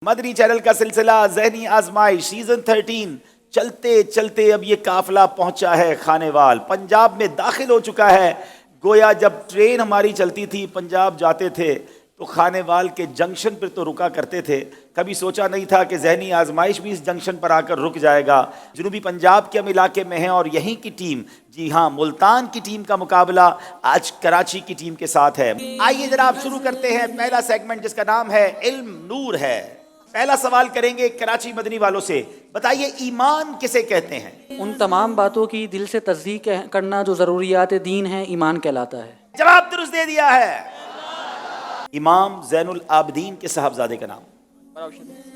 مدنی channel کا سلسلہ ذہنی آزمائش سیزن 13 چلتے چلتے اب یہ قافلہ پہنچا ہے خانیوال، پنجاب میں داخل ہو چکا ہے۔ گویا جب ٹرین ہماری چلتی تھی پنجاب جاتے تھے تو خانیوال کے جنکشن پر تو رکا کرتے تھے، کبھی سوچا نہیں تھا کہ ذہنی آزمائش بھی اس جنکشن پر آ کر رک جائے گا۔ جنوبی پنجاب کے ہم علاقے میں ہیں اور یہیں کی ٹیم، جی ہاں ملتان کی ٹیم کا مقابلہ آج کراچی کی ٹیم کے ساتھ ہے۔ آئیے جناب شروع کرتے ہیں پہلا سیگمنٹ جس کا نام ہے علم نور ہے۔ پہلا سوال کریں گے کراچی مدنی والوں سے، بتائیے ایمان کسے کہتے ہیں؟ ان تمام باتوں کی دل سے تصدیق کرنا جو ضروریات دین ہیں ایمان کہلاتا ہے۔ جواب درست دے دیا ہے۔ امام زین العابدین کے صاحبزادے کا نام؟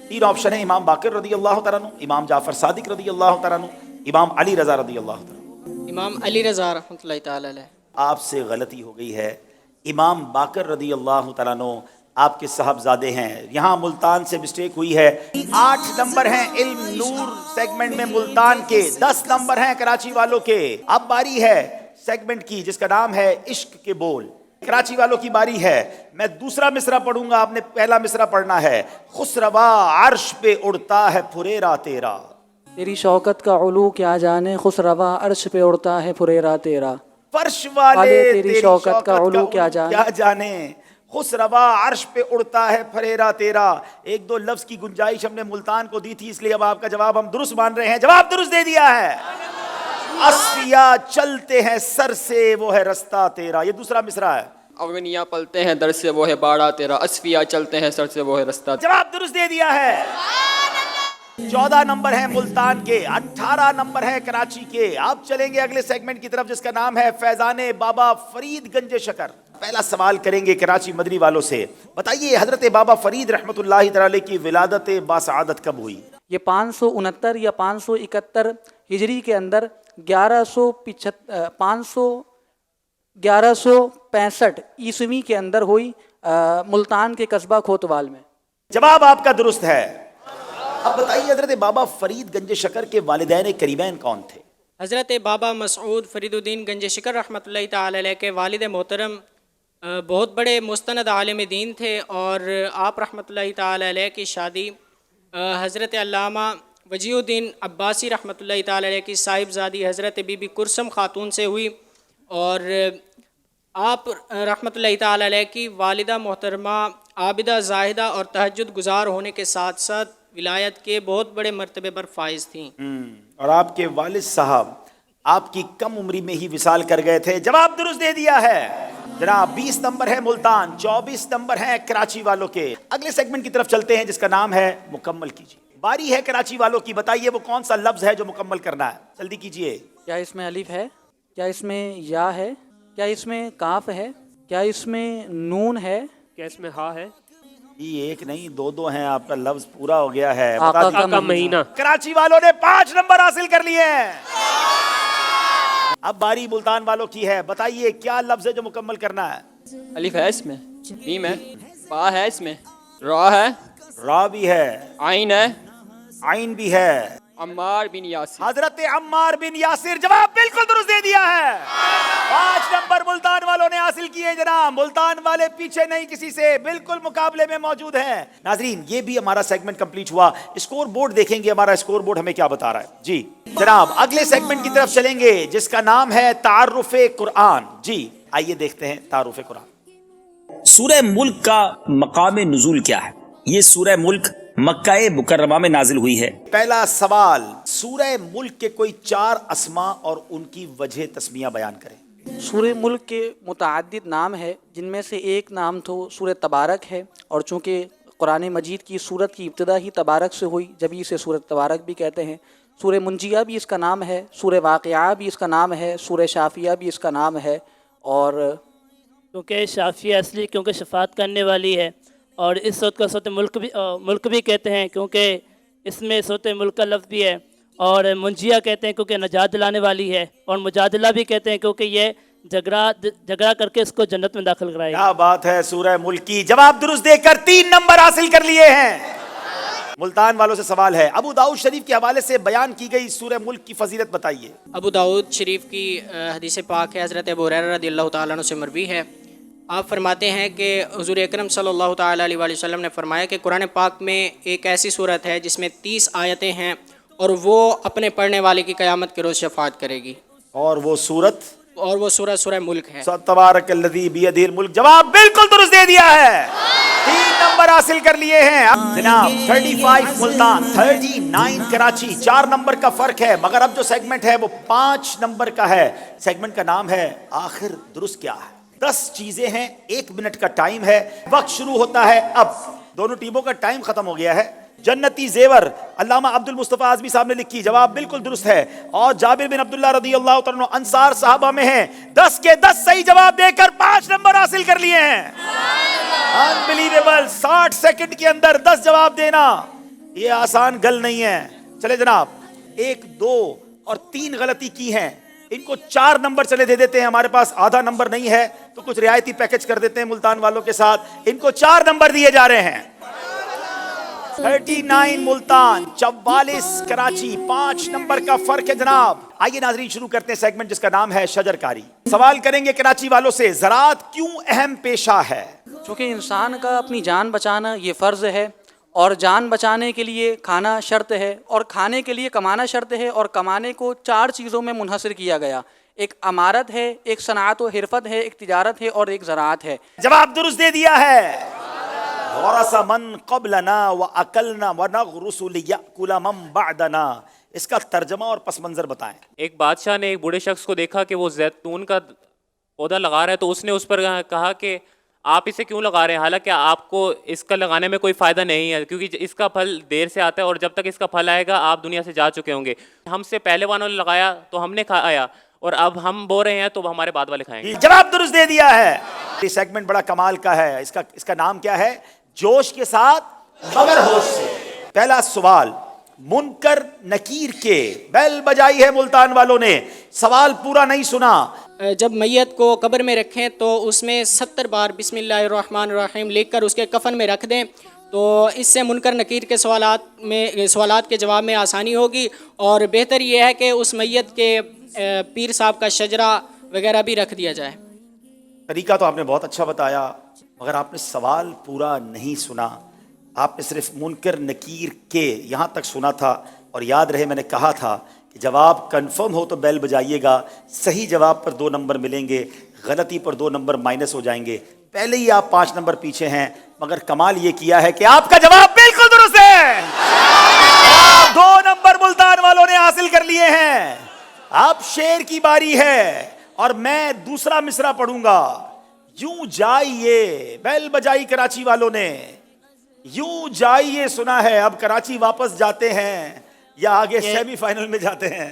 تین آپشن ہیں، امام باقر رضی اللہ تعالیٰ عنہ، امام جعفر صادق رضی اللہ تعالیٰ عنہ، امام علی رضا رضی اللہ تعالیٰ عنہ۔ امام علی رضا رحمۃ اللہ تعالی علیہ۔ آپ سے غلطی ہو گئی ہے، امام باقر رضی اللہ تعالیٰ عنہ آپ کے صاحبزادے ہیں، یہاں ملتان سے مسٹیک ہوئی ہے۔ 8 نمبر ہیں علم نور سیگمنٹ میں ملتان کے، 10 نمبر ہیں کراچی والوں کے۔ اب باری ہے سیگمنٹ کی جس کا نام ہے عشق کے بول، کراچی والوں کی باری ہے۔ میں دوسرا مصرع پڑھوں گا، آپ نے پہلا مصرع پڑھنا ہے۔ خسروا عرش پہ اڑتا ہے پھریرا تیرا، تیری شوکت کا علو کیا جانے، خسروا عرش پہ اڑتا ہے پھریرا تیرا۔ فرش والے تیری شوکت کا علو کیا جانے، خسروا عرش پہ اڑتا ہے پھریرا تیرا۔ ایک دو لفظ کی گنجائش ہم نے ملتان کو دی تھی، اس لیے اب آپ کا جواب ہم درست مان رہے ہیں۔ جواب درست دے دیا ہے۔ اصفیا چلتے ہیں سر سے وہ ہے رستہ تیرا، یہ دوسرا مصرع ہے۔ اونیا پلتے ہیں در سے وہ ہے باڑا تیرا، اسفیا چلتے ہیں سر سے وہ ہے رستہ۔ جواب درست دے دیا ہے۔ 14 نمبر ہیں ملتان کے، 18 نمبر ہیں کراچی کے۔ آپ چلیں گے اگلے سیگمنٹ کی طرف جس کا نام ہے فیضان بابا فرید گنج شکر۔ پہلا سوال کریں گے کراچی مدنی والوں سے، بتائیے حضرت بابا فرید رحمۃ اللہ تعالی کی ولادت باسعادت کب ہوئی؟ یہ 569 یا 571 ہجری کے اندر 1165 عیسوی کے اندر ہوئی، ملتان کے قصبہ کھوتوال میں۔ جواب آپ کا درست ہے۔ اب بتائیے حضرت بابا فرید گنج شکر کے والدین کریمین کون تھے؟ حضرت بابا مسعود فرید الدین گنج شکر رحمۃ اللہ تعالی علیہ کے والد محترم بہت بڑے مستند عالم دین تھے، اور آپ رحمۃ اللہ تعالی علیہ کی شادی حضرت علامہ وجیہ الدین عباسی رحمۃ اللہ تعالی علیہ کی صاحبزادی حضرت بی بی کرسم خاتون سے ہوئی، اور آپ رحمۃ اللہ تعالی علیہ کی والدہ محترمہ عابدہ زاہدہ اور تہجد گزار ہونے کے ساتھ ساتھ ولایت کے بہت بڑے مرتبے پر فائز تھیں۔ اور آپ کے والد صاحب آپ کی کم عمری میں ہی وصال کر گئے تھے۔ جواب درست دے دیا ہے جناب۔ 20 نمبر ہے ملتان، 24 نمبر ہے کراچی والوں کے۔ اگلے سیگمنٹ کی طرف چلتے ہیں جس کا نام ہے مکمل کیجیے۔ باری ہے کراچی والوں کی، بتائیے وہ کون سا لفظ ہے جو مکمل کرنا ہے، جلدی کیجیے۔ کیا اس میں الف ہے؟ کیا اس میں یا ہے؟ کیا اس میں کاف ہے؟ کیا اس میں نون ہے؟ کیا اس میں ہا ہے؟ یہ ایک نہیں دو ہیں، آپ کا لفظ پورا ہو گیا ہے۔ آقا کا مہینہ۔ کراچی والوں نے 5 نمبر حاصل کر لیے ہیں۔ اب باری ملتان والوں کی ہے، بتائیے کیا لفظ ہے جو مکمل کرنا ہے؟ الف ہے اس میں، میم ہے، با ہے اس میں، را ہے، را بھی ہے، عین ہے، عین بھی ہے۔ عمار بن یاسر۔ حضرت عمار بن یاسر، جواب بالکل درست دے دیا ہے۔ 5 نمبر ملتان والوں نے حاصل کیے جناب۔ ملتان والے پیچھے نہیں کسی سے، بالکل مقابلے میں موجود ہیں۔ ناظرین یہ بھی ہمارا سیگمنٹ کمپلیٹ ہوا۔ اسکور بورڈ دیکھیں گے، ہمارا اسکور بورڈ ہمیں کیا بتا رہا ہے۔ جی جناب اگلے سیگمنٹ کی طرف چلیں گے جس کا نام ہے تعارف قرآن۔ جی آئیے دیکھتے ہیں تعارف قرآن۔ سورہ ملک کا مقام نزول کیا ہے؟ یہ سورہ ملک مکہ مکرمہ میں نازل ہوئی ہے۔ پہلا سوال، سورہ ملک کے کوئی 4 اسماء اور ان کی وجہ تسمیہ بیان کریں۔ سورہ ملک کے متعدد نام ہے، جن میں سے ایک نام تو سورہ تبارک ہے، اور چونکہ قرآن مجید کی سورت کی ابتدا ہی تبارک سے ہوئی، جبھی اسے سورت تبارک بھی کہتے ہیں۔ سورہ منجیہ بھی اس کا نام ہے، سورہ واقعہ بھی اس کا نام ہے، سورہ شافیہ بھی اس کا نام ہے۔ اور کیونکہ شافیہ اصلی کیونکہ شفاعت کرنے والی ہے، اور اس صورت کو صورت ملک بھی کہتے ہیں کیونکہ اس میں صورت ملک کا لفظ بھی ہے، اور منجیہ کہتے ہیں کیونکہ نجات دلانے والی ہے، اور مجادلہ بھی کہتے ہیں کیونکہ یہ جھگڑا کر کے اس کو جنت میں داخل کرائے گا۔ کیا بات ہے، سورہ ملک کی جواب درست دے کر 3 نمبر حاصل کر لیے ہیں۔ ملتان والوں سے سوال ہے، ابو داؤد شریف کے حوالے سے بیان کی گئی سورہ ملک کی فضیلت بتائیے۔ ابو داؤد شریف کی حدیث پاک ہے، حضرت ابو ہریرہ رضی اللہ تعالیٰ عنہ سے مروی ہے آپ فرماتے ہیں کہ حضور اکرم صلی اللہ تعالیٰ علیہ وآلہ وسلم نے فرمایا کہ قرآن پاک میں ایک ایسی صورت ہے جس میں 30 آیتیں ہیں اور وہ اپنے پڑھنے والے کی قیامت کے روز شفاعت کرے گی، اور وہ سورت سورہ ملک ہے۔ تبارک الذی بیدہ الملک، جواب بالکل درست دے دیا ہے، 3 نمبر حاصل کر لیے ہیں جناب۔ 35 ملتان، 39 کراچی، 4 نمبر کا فرق ہے، مگر اب جو سیگمنٹ ہے وہ 5 نمبر کا ہے۔ سیگمنٹ کا نام ہے آخر درست کیا ہے۔ 10 چیزیں ہیں، 1 منٹ کا ٹائم ہے، وقت شروع ہوتا ہے اب۔ دونوں ٹیموں کا ٹائم ختم ہو گیا ہے۔ جنتی زیور علامہ عبد المصطفیٰ اعظمی صاحب نے لکھی، جواب بالکل درست ہے، اور جابر بن عبداللہ رضی اللہ تعالیٰ عنہ انصار صحابہ میں ہیں۔ 10 کے 10 صحیح جواب دے کر 5 نمبر حاصل کر لیے ہیں۔ انبلیویبل، 60 سیکنڈ کے اندر 10 جواب دینا یہ آسان گل نہیں ہے۔ چلے جناب، 1 2 اور 3 غلطی کی ہیں، ان کو 4 نمبر چلے دے دیتے ہیں، ہمارے پاس آدھا نمبر نہیں ہے تو کچھ رعایتی پیکج کر دیتے ہیں ملتان والوں کے ساتھ، ان کو 4 نمبر دیے جا رہے ہیں۔ 39 ملتان، 44 کراچی، 5 نمبر کا فرق ہے جناب۔ آئیے ناظرین شروع کرتے ہیں سیگمنٹ جس کا نام ہے شجر کاری۔ سوال کریں گے کراچی والوں سے، زراعت کیوں اہم پیشہ ہے؟ چونکہ انسان کا اپنی جان بچانا یہ فرض ہے، اور جان بچانے کے لیے کھانا شرط ہے، اور کھانے کے لیے کمانا شرط ہے، اور کمانے کو 4 چیزوں میں منحصر کیا گیا، ایک عمارت ہے، ایک صنعت و حرفت ہے، ایک تجارت ہے، اور ایک زراعت ہے۔ جواب درست دے دیا ہے۔ غرس من قبلنا واکلنا ونغرس لیأکل من بعدنا، اس کا ترجمہ اور پس منظر بتائیں۔ ایک بادشاہ نے ایک بوڑھے شخص کو دیکھا کہ وہ زیتون کا پودا لگا رہا ہے، تو اس نے اس پر کہا کہ آپ اسے کیوں لگا رہے ہیں، حالانکہ آپ کو اس کا لگانے میں کوئی فائدہ نہیں ہے، کیونکہ اس کا پھل دیر سے آتا ہے، اور جب تک اس کا پھل آئے گا آپ دنیا سے جا چکے ہوں گے۔ ہم سے پہلے والوں نے لگایا تو ہم نے کھایا، اور اب ہم بو رہے ہیں تو ہمارے بعد والے کھائیں گے۔ جواب درست دے دیا ہے۔ یہ سیگمنٹ بڑا کمال کا ہے، اس کا نام کیا ہے؟ جوش کے ساتھ مگر ہوش سے۔ پہلا سوال، منکر نکیر کے بیل بجائی ہے ملتان والوں نے، سوال پورا نہیں سنا۔ جب میت کو قبر میں رکھیں تو اس میں 70 بار بسم اللہ الرحمن الرحیم لکھ کر اس کے کفن میں رکھ دیں، تو اس سے منکر نکیر کے سوالات کے جواب میں آسانی ہوگی، اور بہتر یہ ہے کہ اس میت کے پیر صاحب کا شجرہ وغیرہ بھی رکھ دیا جائے۔ طریقہ تو آپ نے بہت اچھا بتایا، مگر آپ نے سوال پورا نہیں سنا۔ آپ نے صرف منکر نکیر کے یہاں تک سنا تھا، اور یاد رہے میں نے کہا تھا کہ جواب کنفرم ہو تو بیل بجائیے گا، صحیح جواب پر 2 نمبر ملیں گے، غلطی پر 2 نمبر مائنس ہو جائیں گے۔ پہلے ہی آپ 5 نمبر پیچھے ہیں، مگر کمال یہ کیا ہے کہ آپ کا جواب بالکل درست ہے، 2 نمبر ملتان والوں نے حاصل کر لیے ہیں۔ اب شیر کی باری ہے، اور میں دوسرا مصرع پڑھوں گا۔ یوں جائیے، بیل بجائی کراچی والوں نے، یوں جائیے سنا ہے، اب کراچی واپس جاتے ہیں یا آگے سیمی فائنل میں جاتے ہیں؟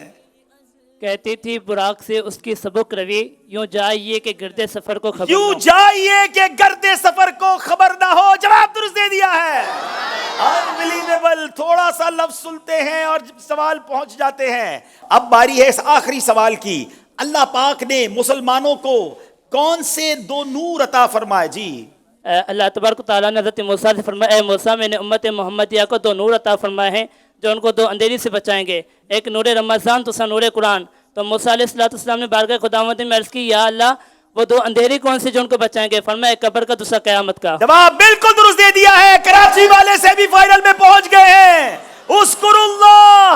کہتی تھی براق سے اس کی سبک روی، یوں جائیے کہ گردے سفر کو خبر یوں نہ ہو۔ جائیے کہ گردے سفر کو خبر نہ ہو، جواب درست دے دیا ہے۔ انبلیویبل، تھوڑا سا لفظ سنتے ہیں اور سوال پہنچ جاتے ہیں۔ اب باری ہے اس آخری سوال کی۔ اللہ پاک نے مسلمانوں کو کون سے 2 نور عطا فرمائے؟ جی، اللہ تبارک و تعالیٰ نے حضرت موسیٰ سے فرمایا، اے موسیٰ میں نے امت محمدیہ کو 2 نور عطا فرمائے ہیں جو ان کو 2 اندھیری سے بچائیں گے، ایک نور رمضان، دوسرا نور قرآن۔ تو موسیٰ علیہ السلام نے بارگاہ خداوند میں عرض کی، یا اللہ وہ 2 اندھیری کون سے جو ان کو بچائیں گے؟ فرمایا ایک قبر کا، دوسرا قیامت کا۔ جواب بالکل درست دے دیا ہے، کراچی والے سیمی فائنل میں پہنچ گئے ہیں۔ اذکر اللہ